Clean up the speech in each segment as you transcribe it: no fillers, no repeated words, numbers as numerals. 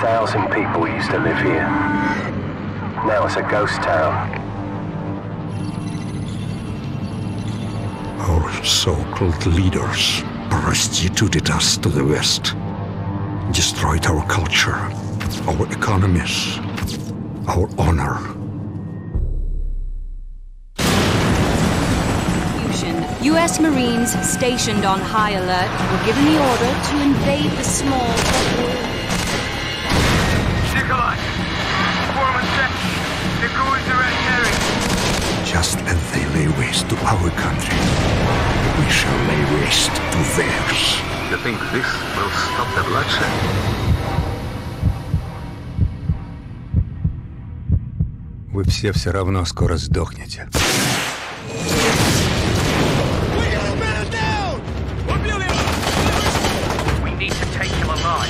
1,000 people used to live here. Now it's a ghost town. Our so-called leaders prostituted us to the West, destroyed our culture, our economies, our honor. U.S. Marines stationed on high alert were given the order to invade the small Nikolai! Foreman check. The crew is direct carry. Just as they lay waste to our country, we shall lay waste to theirs. You think this will stop the bloodshed? Вы все равно скоро сдохнете. We need to take him alive.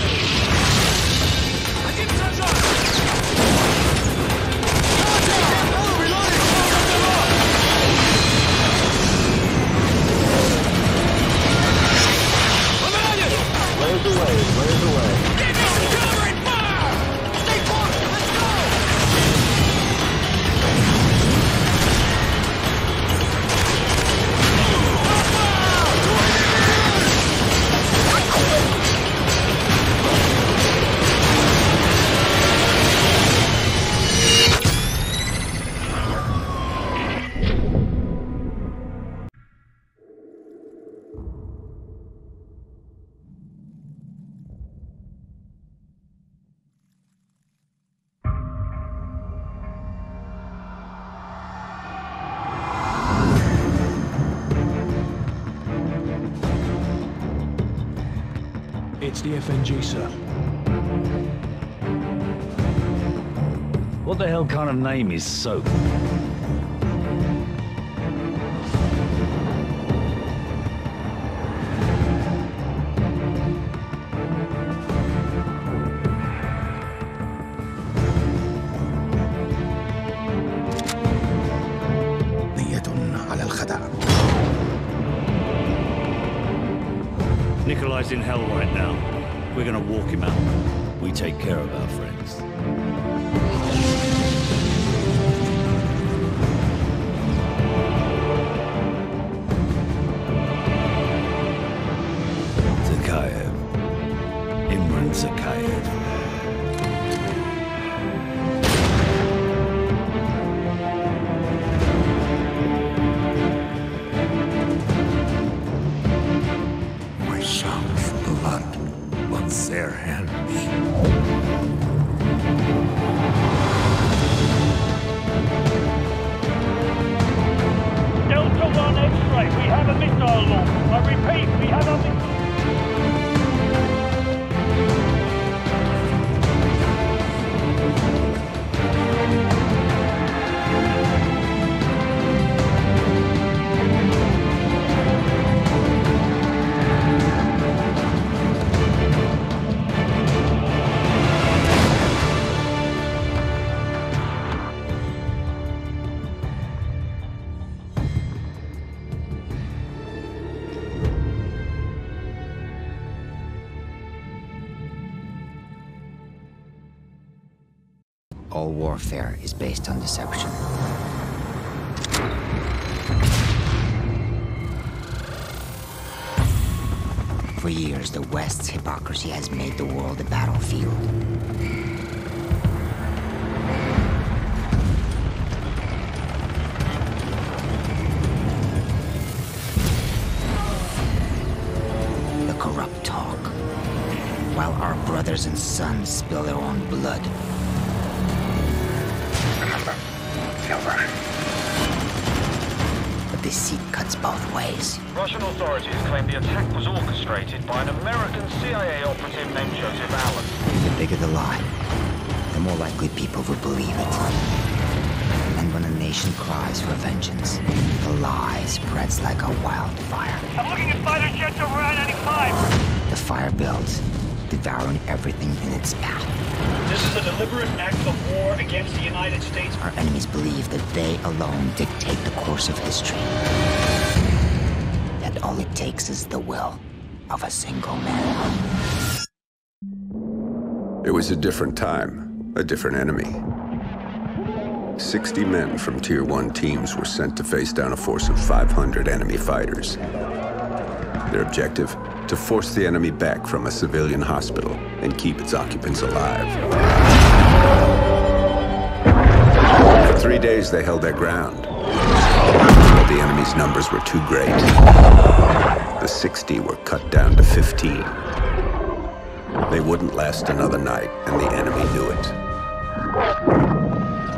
Blaze away, blaze away. Get down, cover and fire! Stay put! Let's go! It's the FNG, sir. What the hell kind of name is Soap? على الخدع. Nikolai's in hell right now. We're gonna walk him out. We take care of our friends. Zakayev. Imran Zakayev. Their hands. Delta 1 X-ray, we have a missile launch. I repeat, we have a missile. All warfare is based on deception. For years, the West's hypocrisy has made the world a battlefield. The corrupt talk, while our brothers and sons spill their own blood. But deceit cuts both ways. Russian authorities claim the attack was orchestrated by an American CIA operative named Joseph Allen. The bigger the lie, the more likely people will believe it. And when a nation cries for vengeance, the lie spreads like a wildfire. I'm looking at fighter jets over I-95. The fire builds, devouring everything in its path. This is a deliberate act of war against the United States. Our enemies believe that they alone dictate the course of history. That all it takes is the will of a single man. It was a different time, a different enemy. 60 men from Tier 1 teams were sent to face down a force of 500 enemy fighters. Their objective? To force the enemy back from a civilian hospital and keep its occupants alive. For 3 days they held their ground, but the enemy's numbers were too great. The 60 were cut down to 15. They wouldn't last another night, and the enemy knew it.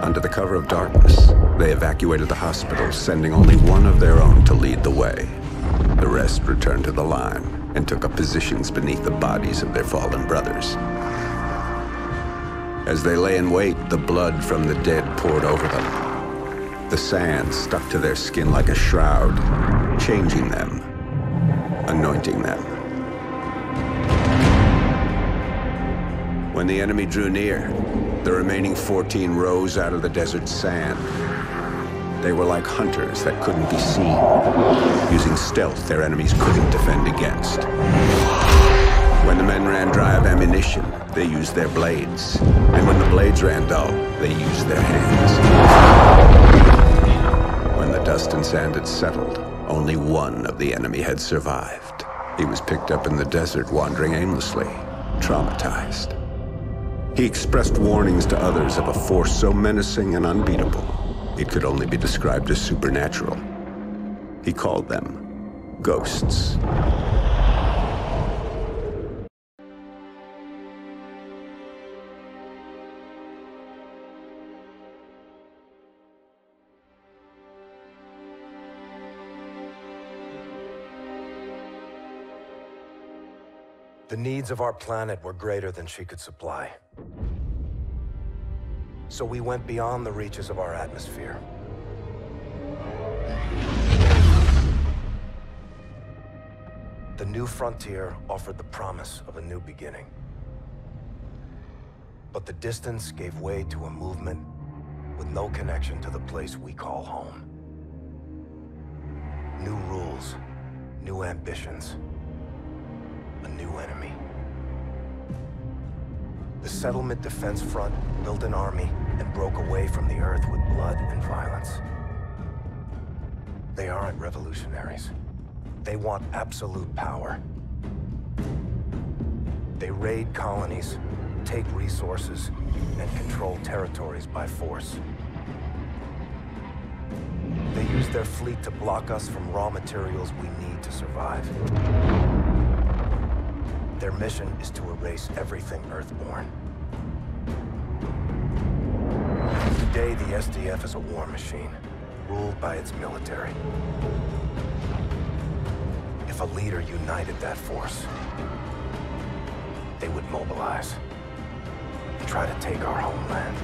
Under the cover of darkness, they evacuated the hospital, sending only one of their own to lead the way. The rest returned to the line and took up positions beneath the bodies of their fallen brothers. As they lay in wait, the blood from the dead poured over them. The sand stuck to their skin like a shroud, changing them, anointing them. When the enemy drew near, the remaining 14 rose out of the desert sand. They were like hunters that couldn't be seen, using stealth their enemies couldn't defend against. When the men ran dry of ammunition, they used their blades. And when the blades ran dull, they used their hands. When the dust and sand had settled, only one of the enemy had survived. He was picked up in the desert, wandering aimlessly, traumatized. He expressed warnings to others of a force so menacing and unbeatable, it could only be described as supernatural. He called them ghosts. The needs of our planet were greater than she could supply. So we went beyond the reaches of our atmosphere. The new frontier offered the promise of a new beginning. But the distance gave way to a movement with no connection to the place we call home. New rules, new ambitions, a new enemy. The Settlement Defense Front built an army and broke away from the Earth with blood and violence. They aren't revolutionaries. They want absolute power. They raid colonies, take resources, and control territories by force. They use their fleet to block us from raw materials we need to survive. Their mission is to erase everything Earthborn. Today, the SDF is a war machine, ruled by its military. If a leader united that force, they would mobilize and try to take our homeland.